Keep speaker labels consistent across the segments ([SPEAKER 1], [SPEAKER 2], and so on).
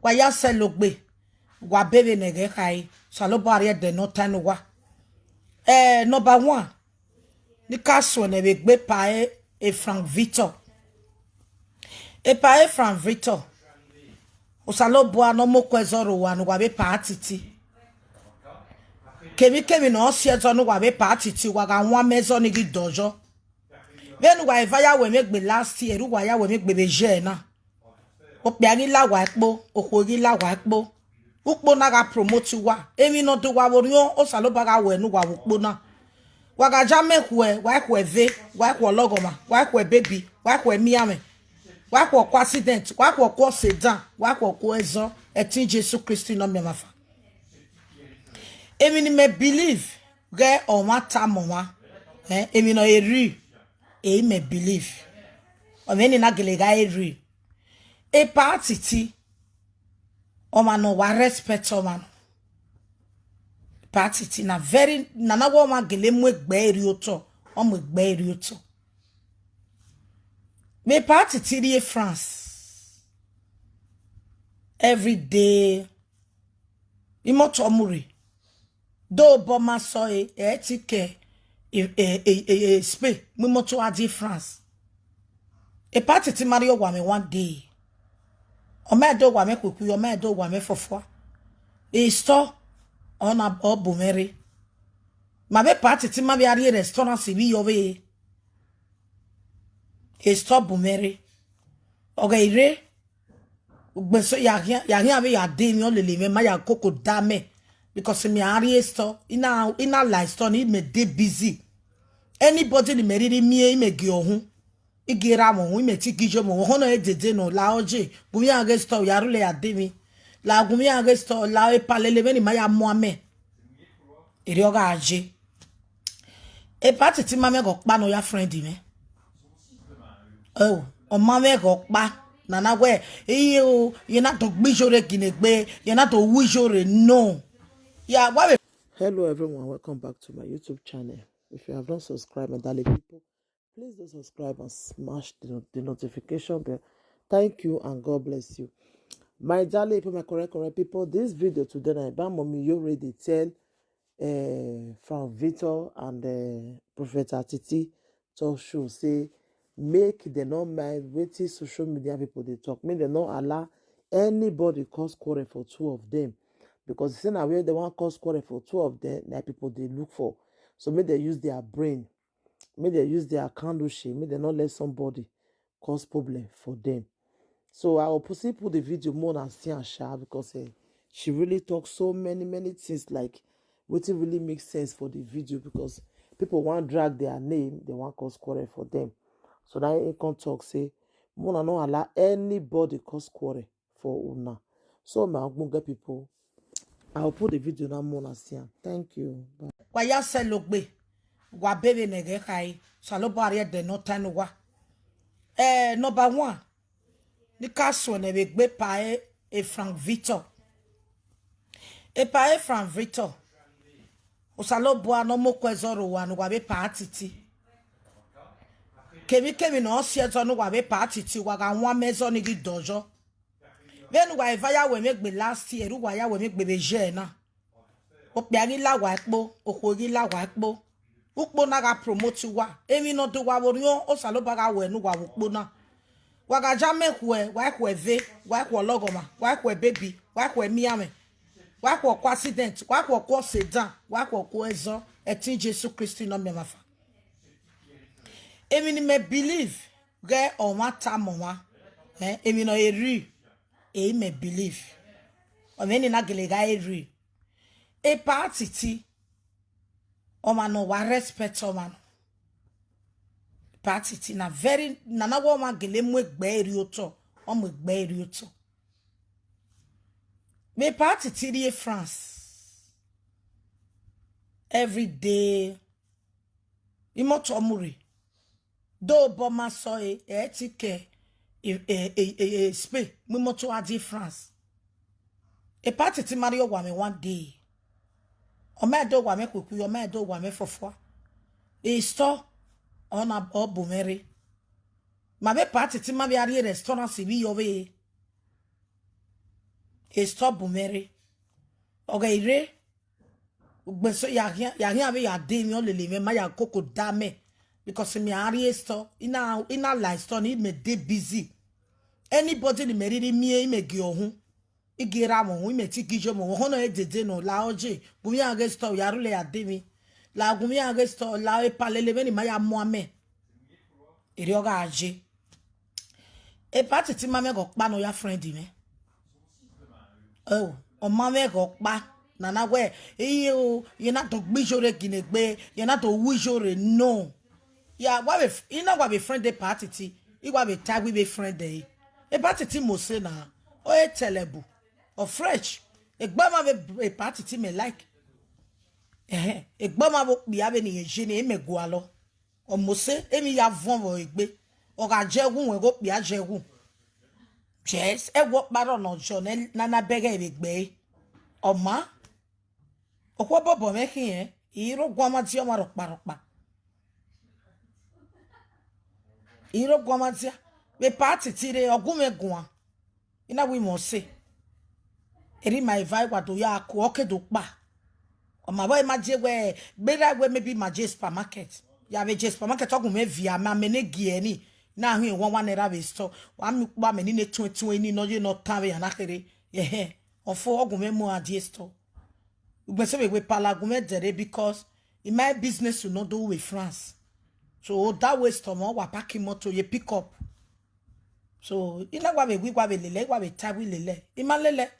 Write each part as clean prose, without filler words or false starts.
[SPEAKER 1] Waya selogbe. Wa bebe nege kai. Salobari de no tanuwa. Number one. Ni kaso ne begbe pae e Frank Victor. E pae Frank Victor. Osalobo no mo kwezoro wa no wa be pa atiti. Kemi no siezo no wa be pa atiti wa ga nwa mezo ni gi dojo. Venu wa evaya we megbe last year, ru wa ya we megbe beje na. Ope ani la wa epo, okori la wa epo. Ukpo na ga promote wa. Emi no do wa worion osalobo ga we no wa ukpo na. Wa ga jame hwe, wa hwe ve, wa hwe logoma, wa hwe baby, wa hwe miame. Wa hwe kwa accident, wa hwe kwa sedan, wa hwe kwa ezo, etin Jesu Christi no me mafa. Emi ni me believe ge on wa tamowa. Emi no eri. E me believe. O me ni na gelega eri. E party ti. O mano wa respect o mano. Party ti na very na wo ma gele mu egbe eri oto. O mu egbe eri oto. Me party ti ri France. Every day. Imoto omuri. Do boma so etike Spain, we moto adi France. E party ti Mario wa me one day. O me do wa me kuku, o me do wa me fofo. E store on a bomere. Ma be party ti ma be ari restaurant si bi yo we. E store bomere. Oga ire. Ugbeso ya be ya de mi o lele me ma ya koko dame. Because me ari store ina life store ni me dey busy. Anybody ni meriri mie me gi ohun igira mo me ti gijo mo hono e dede no la oje bumi age store ya rule ademi la gumi age store la e palele me ni maya mo ame eri oga aje e party ti mame go pa no ya friend me oh o mame go pa nana we iye o ye na to gbijore ginegbe ye na to wijore no yeah what.
[SPEAKER 2] Hello everyone, welcome back to my YouTube channel. If you have not subscribed, my darling people, please do subscribe and smash the notification bell. Thank you and God bless you. My darling people, my correct people, this video today, I mommy you already tell from Victor and Prophet Atiti talk show say make them not mind waiting social media people they talk. Make them not allow anybody cause quarrel for two of them. Because it's now where they want cause quarrel for two of them, that people they look for. So may they use their brain, may they use their candle shade, may they not let somebody cause problem for them. So I will put the video more than see and share because she really talks so many things like what it really makes sense for the video because people want drag their name, they want cause quarrel for them. So now you can talk say more than not allow anybody cause quarrel for una. So my get people. I'll put the video now more than see. Thank you. Bye.
[SPEAKER 1] Waya selogbe. Wa bebe nege kai. Salobari de no tanuwa. Number one. Ni kaso ne begbe pae e Frank Victor. E pae Frank Victor. Osalobo no mo kwezoro wa no wa be pa atiti. Kemi no siezo no wa be pa atiti wa ga nwa mezo ni gi dojo. Venu wa evaya we megbe last year, ru wa ya we megbe beje na. Ope ani la wa epo, okori la wa epo. Ukpo na ga promote wa. Emi no do wa worion osalobo ga we no wa ukpo na. Wa ga jame hwe, wa hwe ve, wa hwe logoma, wa hwe baby, wa hwe miame. Wa hwe kwa accident, wa hwe kwa sedan, wa hwe kwa ezo, etin Jesu Christi no me mafa. Emi ni me believe ge on wa tamowa. Emi no eri. E me believe. O me ni na gelega eri. E party ti. O mano wa respect o mano. Party ti na very na wo ma gele mu egbe eri oto. O mu egbe eri oto. Me party ti ri France. Every day. Imoto omuri. Do boma so etike Spain, we moto adi France. E party ti Mario wa me one day. O me do wa me kuku, o me do wa me fofo. E store on a bomere. Ma be party ti ma be ari restaurant si bi yo we. e stop bumere. Okay, re. Ugbeso ya be ya de mi olele me ma ya koko dame. Because me ari store ina life store ni me dey busy. Anybody ni me ri mi me gi ohun. Igira mo me ti gijo mo hono e dede no la oje. Gumi age store ya rule ya de mi. La gumi age store la e palele me ni ma ya mo ame. Eri oga aje. E party ti mame go pa no ya friend me. Oh, o mame go pa. Nana we you not to bijore ginegbe, you're not to wijore no. Yeah, what if you know what be friend the party ti, you what be tag we be friend day. A party ti mo say na o e telebu or fresh. E gba ma be party ti me like. E gba ma bo bi ave ni ejini e me gualo. O mo say e mi ya von wo egbe. O ga jegun we go bi a jegun. Yes, e wo paro no jo na bege e gbe. O ma okwo bobo me kin iro gwama ti o ma rokpa iro gwama ti be party ti re ogun megun ina we mo say eri my vibe wa do ya ko okedo pa o ma boy ma je we gbera we maybe ma je supermarket ya be je supermarket ogun me via ma me ne gie ni na hu won wan naira be store wa mi pa me ni ne 20 ni no je no tan be yana kere ofo ogun me mo adie store. We palagume because in my business you not do with France. So that way storm wa packing motor you pick up. So ina wa be lele wa be tabi lele. Ima lele.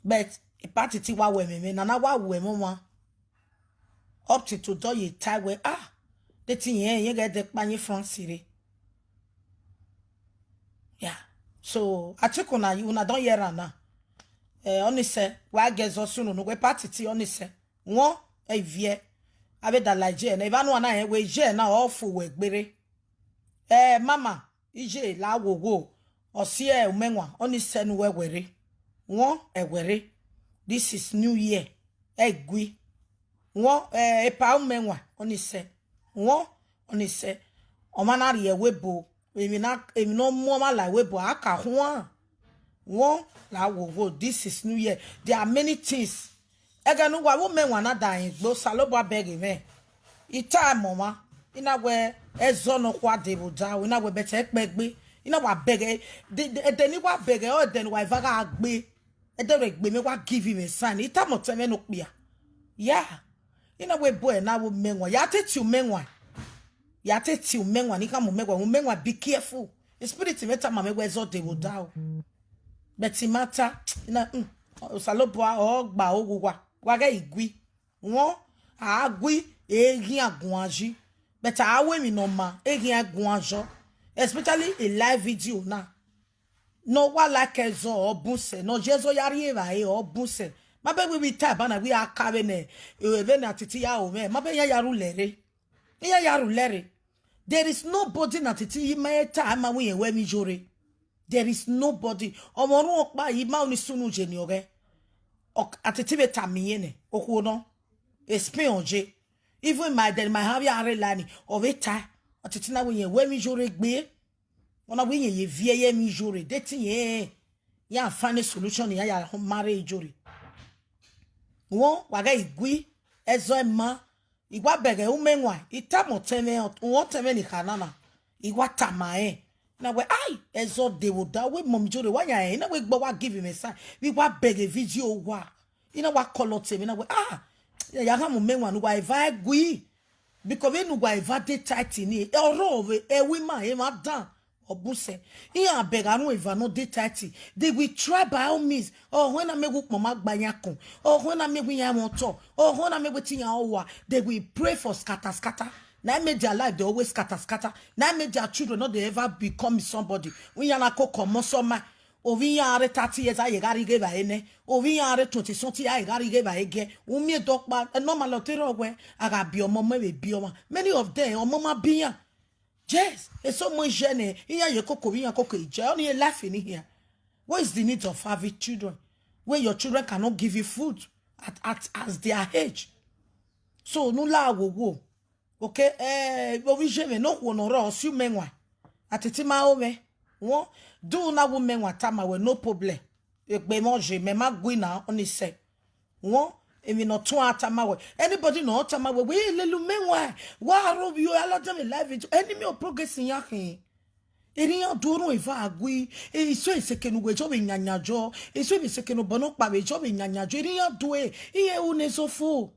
[SPEAKER 1] But a party ti wa we me na wa we mo up to do ye tie we the thing you get the pani France re. Yeah. So I took on una don't hear na. Onise wa gezo sunu no we party ti onise won evie abe da laje na eba no na we je na ofu we gbere mama ije la wowo osi umenwa onise nu we were won ewere this is new year egui won epa umenwa onise won onise o ma re webo emi no mo ma la webo aka ho one la wo this is new year there are many things eganu wa wo men wana dan gbo salobo beg me ita mama ina we ezo no kwa debuda ina we bete pegbe ina wa beg de ni wa beg o de ni wa vaga agbe e de re gbe me wa give him a sign ita mo teme no pia yeah ina we boy na wo menwa ya teti menwa ni ka mo menwa be careful the spirit meta mama we ezo debuda Betty mata na saloboa ogba ogwa wage igwi won agwi egin agun aji but awe mi no ma egin agun ajo especially a live video na no wa like ezo obunse no jezo yari eva obunse ma be we type na we akabe ne ebe na titi ya o me ma be ya yaru lere there is nobody na titi me time ma we we mi jore. There is nobody. Omoru okpa ima oni sunu je ni oge. Atetibe tamiyene. Okuno. Espe onje. Even my have ya lani of eta. Atetina we mi jore gbe. Ona we ye vie ye mi jore. Deti ye. Ya find a solution ya marry jore. Won waga igwi ezo ema. Igwa bege umenwa. Itamo teme won teme ni kanana. Igwa tamae. Na we ezo de wo da we mom jore wa ya na we gbo wa give him a sign we wa beg a video wa ina wa color teme na we ya ha mo menwa no wa eva gui because we no wa eva de tight ni oro we we ma e ma dan obuse iya beg anu eva no de tight they will try by all means when I make mama gbanya kun when I make ya moto when I make wetin ya owa they will pray for scatter na made their life they always scatter na made their children not they ever become somebody when ya na ko komo soma ovi ya are 30 years aye gari ge ba ene ovi ya are 20 something aye gari ge ba ege umi dokpa normal otero we aga bi omo me bi omo many of them omo ma biyan yes it's so much jeune iya ye koko biyan koko ije only laughing here. What is the need of having children when your children cannot give you food at as their age? So no la wo okay ovi jeme no wo ro osu menwa atete ma o me won do na wo menwa tama we no problem Egbe moje me magwina oni se. Won emi no tun atamawe. Anybody no atamawe we lelu menwa. Wa rob you ala dem life into enemy of progress in yakin. Eriyan duro ifa agui e so esekenu we job nyanyajo e so esekenu bono pa we job nyanyajo eriyan do e iye unezofo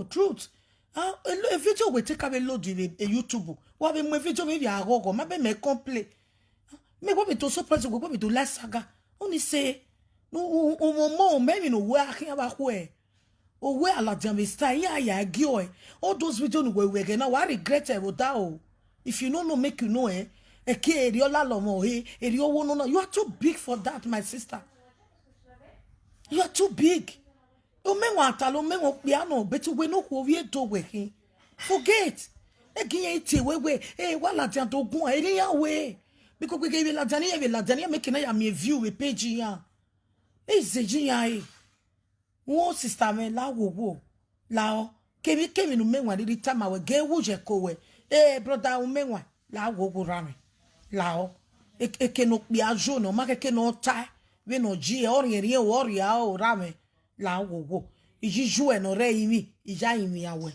[SPEAKER 1] truth ah a video we take a load in a YouTube wa be mo video me via agogo ma be me complain me go be to surprise go be to la saga only say no o me no we akin ba ko e o we ala jam style ya gio e all those video no we get now I regret about that o. If you don't know, make you know, you are too big for that, my sister. You are too big. Forget. Because we gave Ladania making a view a page here. It's a GI. One sister, me la wo lao. Came in me when the time I will get wuje kowe. Brother umenwa la gogo rame lao eke no bia jono ma ke no tai we no ji ori o rame la gogo iji ju e no re imi ija imi awe